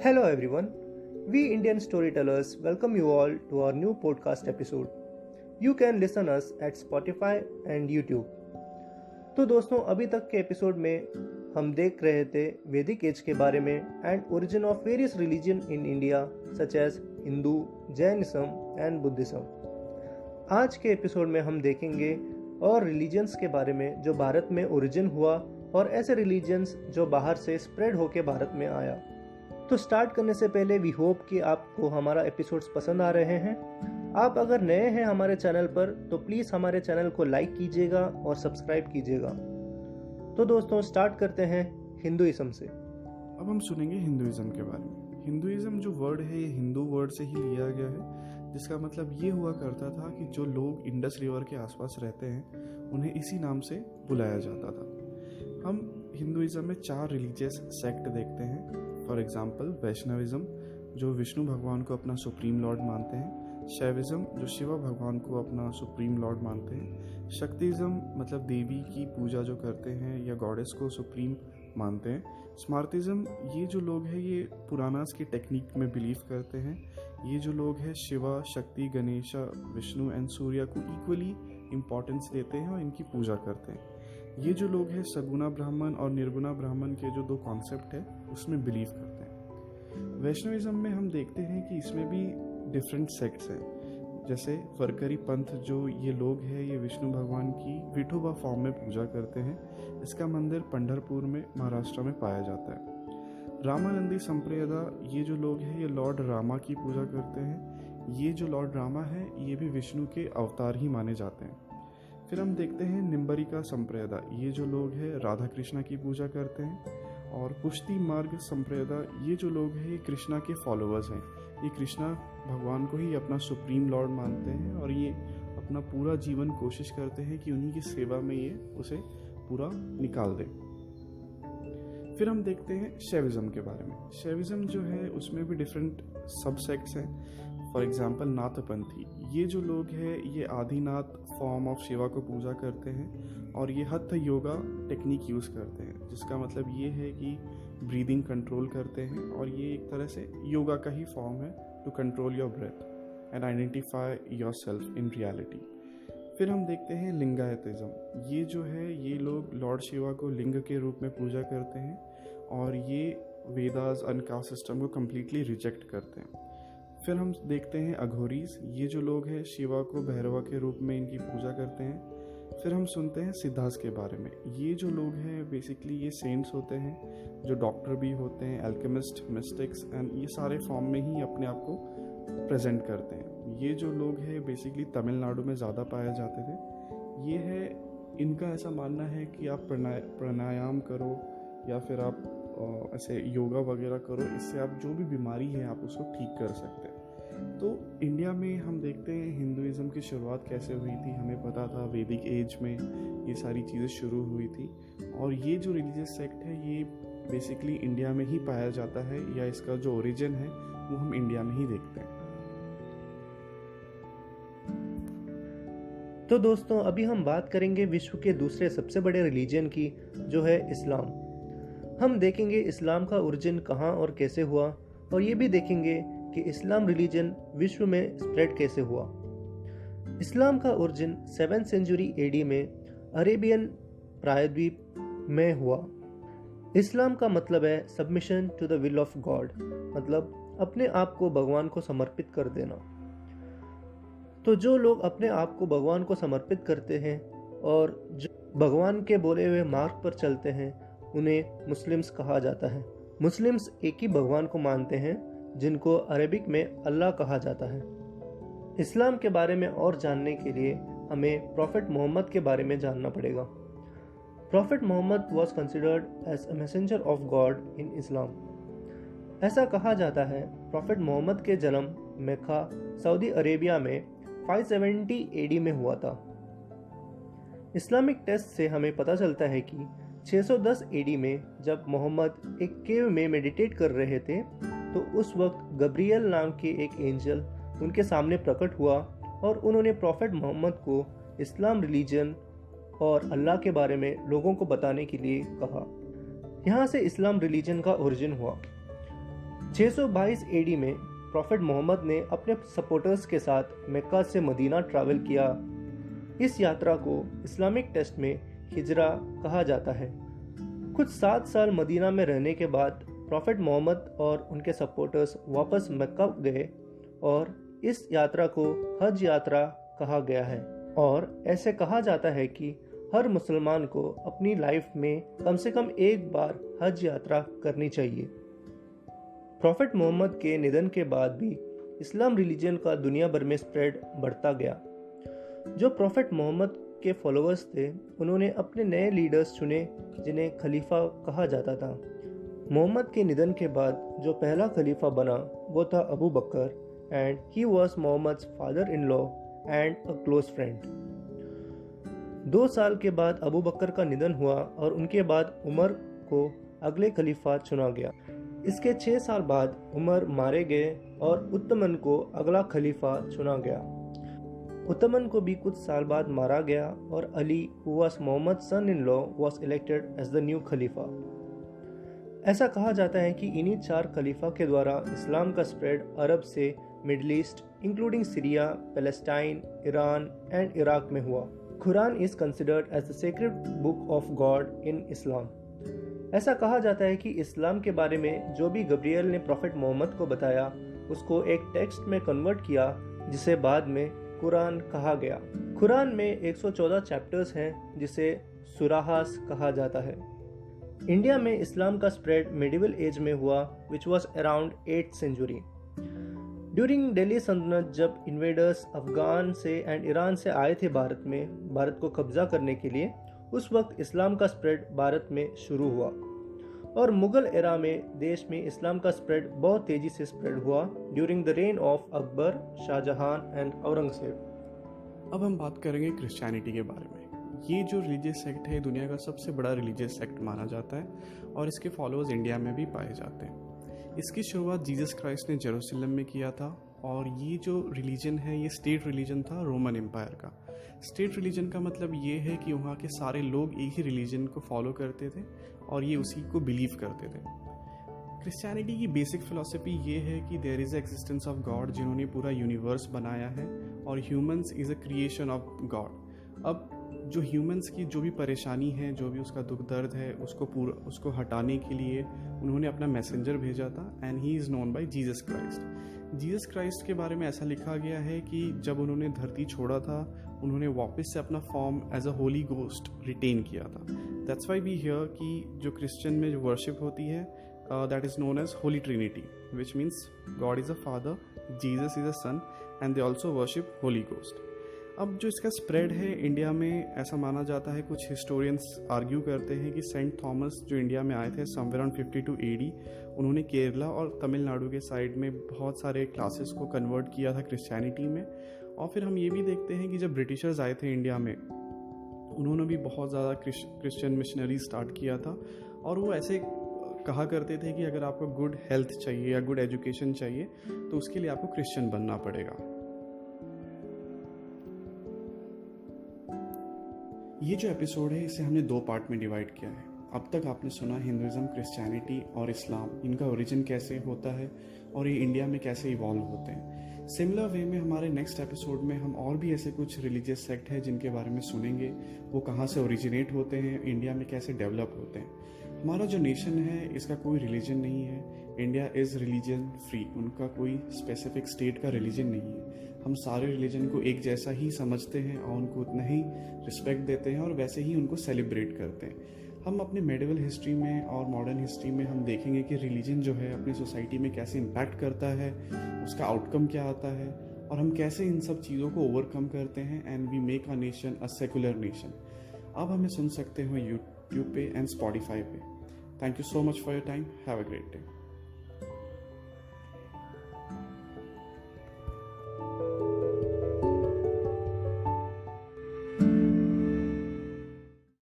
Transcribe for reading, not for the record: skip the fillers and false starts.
Hello everyone, we Indian storytellers welcome you all to our new podcast episode. You can listen us at Spotify and YouTube. तो दोस्तों अभी तक के episode में हम देख रहे थे वैदिक एज के बारे में and origin of various religion in India such as Hindu, Jainism and Buddhism. आज के एपिसोड में हम देखेंगे और रिलीजन्स के बारे में जो भारत में ओरिजिन हुआ और ऐसे रिलीजन्स जो बाहर से स्प्रेड होके भारत में आया। तो स्टार्ट करने से पहले वी होप कि आपको हमारा एपिसोड्स पसंद आ रहे हैं। आप अगर नए हैं हमारे चैनल पर तो प्लीज़ हमारे चैनल को लाइक कीजिएगा और सब्सक्राइब कीजिएगा। तो दोस्तों स्टार्ट करते हैं हिंदुइज्म से। अब हम सुनेंगे हिंदुइज्म के बारे में। हिंदुइज्म जो वर्ड है ये हिंदू वर्ड से ही लिया गया है, जिसका मतलब ये हुआ करता था कि जो लोग इंडस रिवर के आसपास रहते हैं उन्हें इसी नाम से बुलाया जाता था। हम हिंदुइज्म में 4 रिलीजियस सेक्ट देखते हैं। फॉर एग्जाम्पल वैष्णविज्म जो विष्णु भगवान को अपना सुप्रीम लॉर्ड मानते हैं, शैविज्म जो शिवा भगवान को अपना सुप्रीम लॉर्ड मानते हैं, शक्तिज्म मतलब देवी की पूजा जो करते हैं या गॉडेस को सुप्रीम मानते हैं, स्मार्तिज्म ये जो लोग हैं ये पुरानास की टेक्निक में बिलीव करते हैं। ये जो लोग हैं शिवा, शक्ति, गणेशा, विष्णु एंड सूर्य को इक्वली इम्पोर्टेंस देते हैं और इनकी पूजा करते हैं। ये जो लोग हैं सगुना ब्राह्मण और निर्गुणा ब्राह्मण के जो 2 कॉन्सेप्ट है उसमें बिलीव करते हैं। वैष्णविज्म में हम देखते हैं कि इसमें भी डिफरेंट सेक्ट्स हैं, जैसे वरकरी पंथ जो ये लोग हैं ये विष्णु भगवान की विठोबा फॉर्म में पूजा करते हैं। इसका मंदिर पंढरपुर में महाराष्ट्र में पाया जाता है। रामानंदी संप्रदाय ये जो लोग हैं ये लॉर्ड रामा की पूजा करते हैं। ये जो लॉर्ड रामा है ये भी विष्णु के अवतार ही माने जाते हैं। फिर हम देखते हैं निम्बरिका संप्रदाय ये जो लोग हैं राधा कृष्णा की पूजा करते हैं। और पुष्टि मार्ग संप्रदाय ये जो लोग हैं ये कृष्णा के फॉलोअर्स हैं। ये कृष्णा भगवान को ही अपना सुप्रीम लॉर्ड मानते हैं और ये अपना पूरा जीवन कोशिश करते हैं कि उन्हीं की सेवा में ये उसे पूरा निकाल दें। फिर हम देखते हैं शैविज्म के बारे में। शैविज्म जो है उसमें भी डिफरेंट सब सेक्ट्स हैं। फॉर एग्जाम्पल नाथपंथी ये जो लोग हैं ये आदिनाथ फॉर्म ऑफ शिवा को पूजा करते हैं और ये हठ योगा टेक्निक यूज़ करते हैं, जिसका मतलब ये है कि ब्रीदिंग कंट्रोल करते हैं और ये एक तरह से योगा का ही फॉर्म है to control your breath and identify yourself in reality. फिर हम देखते हैं लिंगायतिज्म ये जो है ये लोग लॉर्ड शिवा को लिंग के रूप में पूजा करते हैं और ये वेदास एंड कास्ट सिस्टम को कम्प्लीटली रिजेक्ट करते हैं। फिर हम देखते हैं अघोरीज ये जो लोग हैं शिवा को भैरवा के रूप में इनकी पूजा करते हैं। फिर हम सुनते हैं सिद्धास के बारे में। ये जो लोग हैं बेसिकली ये सेंट्स होते हैं जो डॉक्टर भी होते हैं, एल्केमिस्ट, मिस्टिक्स एंड ये सारे फॉर्म में ही अपने आप को प्रेजेंट करते हैं। ये जो लोग हैं बेसिकली तमिलनाडु में ज़्यादा पाए जाते थे। ये है इनका ऐसा मानना है कि आप प्राणायाम करो या फिर आप ऐसे योगा वगैरह करो, इससे आप जो भी बीमारी है आप उसको ठीक कर सकते हैं। तो इंडिया में हम देखते हैं हिंदुइज्म की शुरुआत कैसे हुई थी। हमें पता था वैदिक एज में ये सारी चीज़ें शुरू हुई थी और ये जो रिलीजियस सेक्ट है ये बेसिकली इंडिया में ही पाया जाता है या इसका जो ओरिजिन है वो हम इंडिया में ही देखते हैं। तो दोस्तों अभी हम बात करेंगे विश्व के दूसरे सबसे बड़े रिलीजन की जो है इस्लाम। हम देखेंगे इस्लाम का ओरिजिन कहाँ और कैसे हुआ और ये भी देखेंगे कि इस्लाम रिलीजन विश्व में स्प्रेड कैसे हुआ। इस्लाम का ओरिजिन 7th सेंचुरी एडी में अरेबियन प्रायद्वीप में हुआ। इस्लाम का मतलब है submission to the will of God, मतलब अपने आप को भगवान को समर्पित कर देना। तो जो लोग अपने आप को भगवान को समर्पित करते हैं और जो भगवान के बोले हुए मार्ग पर चलते हैं उन्हें मुस्लिम्स कहा जाता है। मुस्लिम्स एक ही भगवान को मानते हैं जिनको अरबिक में अल्लाह कहा जाता है। इस्लाम के बारे में और जानने के लिए हमें प्रॉफेट मोहम्मद के बारे में जानना पड़ेगा। Prophet Muhammad was considered as a messenger of God in Islam. ऐसा कहा जाता है प्रॉफेट मोहम्मद के जन्म मक्का, सऊदी अरेबिया में 570 एडी में हुआ था। इस्लामिक टेक्स्ट से हमें पता चलता है कि 610 एडी में जब मोहम्मद एक केव में मेडिटेट कर रहे थे तो उस वक्त गब्रियल नाम के एक एंजल उनके सामने प्रकट हुआ और उन्होंने प्रॉफेट मोहम्मद को इस्लाम रिलीजन और अल्लाह के बारे में लोगों को बताने के लिए कहा। यहाँ से इस्लाम रिलीजन का ओरिजिन हुआ। 622 एडी में प्रॉफिट मोहम्मद ने अपने सपोर्टर्स के साथ मक्का से मदीना ट्रैवल किया। इस यात्रा को इस्लामिक टेक्स्ट में हिजरा कहा जाता है। कुछ 7 साल मदीना में रहने के बाद प्रॉफिट मोहम्मद और उनके सपोर्टर्स वापस मक्का गए और इस यात्रा को हज यात्रा कहा गया है। और ऐसे कहा जाता है कि हर मुसलमान को अपनी लाइफ में कम से कम एक बार हज यात्रा करनी चाहिए। प्रॉफिट मोहम्मद के निधन के बाद भी इस्लाम रिलीजन का दुनिया भर में स्प्रेड बढ़ता गया। जो प्रॉफिट मोहम्मद के फॉलोअर्स थे उन्होंने अपने नए लीडर्स चुने जिन्हें खलीफा कहा जाता था। मोहम्मद के निधन के बाद जो पहला खलीफा बना वो था Abu Bakr and he was Muhammad's father in law and a close friend. 2 साल के बाद अबू बकर का निधन हुआ और उनके बाद उमर को अगले खलीफा चुना गया। इसके 6 साल बाद उमर मारे गए और उत्तमन को अगला खलीफा चुना गया। उत्तमन को भी कुछ साल बाद मारा गया और Ali who was Muhammad's son-in-law was elected as the new खलीफा। ऐसा कहा जाता है कि इन्हीं 4 खलीफा के द्वारा इस्लाम का स्प्रेड अरब से Middle East including Syria, Palestine, Iran and Iraq में हुआ। Quran is considered as the sacred book of God in Islam. ऐसा कहा जाता है कि इस्लाम के बारे में जो भी गब्रियल ने प्रॉफिट मोहम्मद को बताया उसको एक टेक्स्ट में कन्वर्ट किया जिसे बाद में कुरान कहा गया। कुरान में 114 चैप्टर्स हैं जिसे सुराहास कहा जाता है। इंडिया में इस्लाम का स्प्रेड मिडिवल एज में हुआ which was around 8th century. During Delhi सल्तनत जब इन्वेडर्स अफगान से एंड ईरान से आए थे भारत को कब्जा करने के लिए, उस वक्त इस्लाम का स्प्रेड भारत में शुरू हुआ और मुगल एरा में देश में इस्लाम का स्प्रेड बहुत तेजी से स्प्रेड हुआ during the reign of Akbar, Shah Jahan and Aurangzeb. अब हम बात करेंगे क्रिश्चियनिटी के बारे में। ये जो रिलीजियस सेक्ट है दुनिया का सबसे बड़ा रिलीजियस सेक्ट माना जाता है और इसके फॉलोअर्स इंडिया में भी पाए जाते हैं। इसकी शुरुआत जीसस क्राइस्ट ने जेरूसलम में किया था और ये जो रिलीजन है ये स्टेट रिलीजन था रोमन एम्पायर का। स्टेट रिलीजन का मतलब ये है कि वहाँ के सारे लोग एक ही रिलीजन को फॉलो करते थे और ये उसी को बिलीव करते थे। क्रिश्चियनिटी की बेसिक फिलॉसफी ये है कि there is existence of God जिन्होंने पूरा यूनिवर्स बनाया है और humans is a creation of God. अब जो ह्यूमंस की जो भी परेशानी है, जो भी उसका दुख दर्द है, उसको हटाने के लिए उन्होंने अपना मैसेंजर भेजा था and he is known by Jesus Christ. Jesus Christ के बारे में ऐसा लिखा गया है कि जब उन्होंने धरती छोड़ा था उन्होंने वापस से अपना form as a holy ghost written किया था। दैट्स वाई वी हियर कि जो क्रिश्चियन में जो वर्शिप होती है that is known as holy trinity which means God is a father, Jesus is a son and they also worship holy ghost. अब जो इसका स्प्रेड है इंडिया में ऐसा माना जाता है, कुछ हिस्टोरियंस आर्ग्यू करते हैं कि सेंट थॉमस जो इंडिया में आए थे समवेयर अराउंड 52 AD, उन्होंने केरला और तमिलनाडु के साइड में बहुत सारे क्लासेस को कन्वर्ट किया था क्रिश्चियनिटी में। और फिर हम ये भी देखते हैं कि जब ब्रिटिशर्स आए थे इंडिया में उन्होंने भी बहुत ज़्यादा क्रिश्चियन मिशनरी स्टार्ट किया था और वो ऐसे कहा करते थे कि अगर आपको गुड हेल्थ चाहिए या गुड एजुकेशन चाहिए तो उसके लिए आपको क्रिश्चियन बनना पड़ेगा। ये जो एपिसोड है इसे हमने 2 पार्ट में डिवाइड किया है। अब तक आपने सुना हिंदुइज्म, क्रिश्चियनिटी और इस्लाम, इनका ओरिजिन कैसे होता है और ये इंडिया में कैसे इवॉल्व होते हैं। सिमिलर वे में हमारे नेक्स्ट एपिसोड में हम और भी ऐसे कुछ रिलीजियस सेक्ट है जिनके बारे में सुनेंगे, वो कहाँ से ओरिजिनेट होते हैं, इंडिया में कैसे डेवलप होते हैं। हमारा जो नेशन है इसका कोई रिलीजन नहीं है, इंडिया इज़ रिलीजन फ्री, उनका कोई स्पेसिफिक स्टेट का रिलीजन नहीं है। हम सारे रिलीजन को एक जैसा ही समझते हैं और उनको उतना ही रिस्पेक्ट देते हैं और वैसे ही उनको सेलिब्रेट करते हैं। हम अपने मेडिवल हिस्ट्री में और मॉडर्न हिस्ट्री में हम देखेंगे कि रिलीजन जो है अपनी सोसाइटी में कैसे इम्पैक्ट करता है, उसका आउटकम क्या आता है और हम कैसे इन सब चीज़ों को ओवरकम करते हैं and we make a nation a secular nation. अब हमें सुन सकते हो यूट्यूब पे एंड स्पॉटिफाई पे। Thank you so much for your time. Have a great day.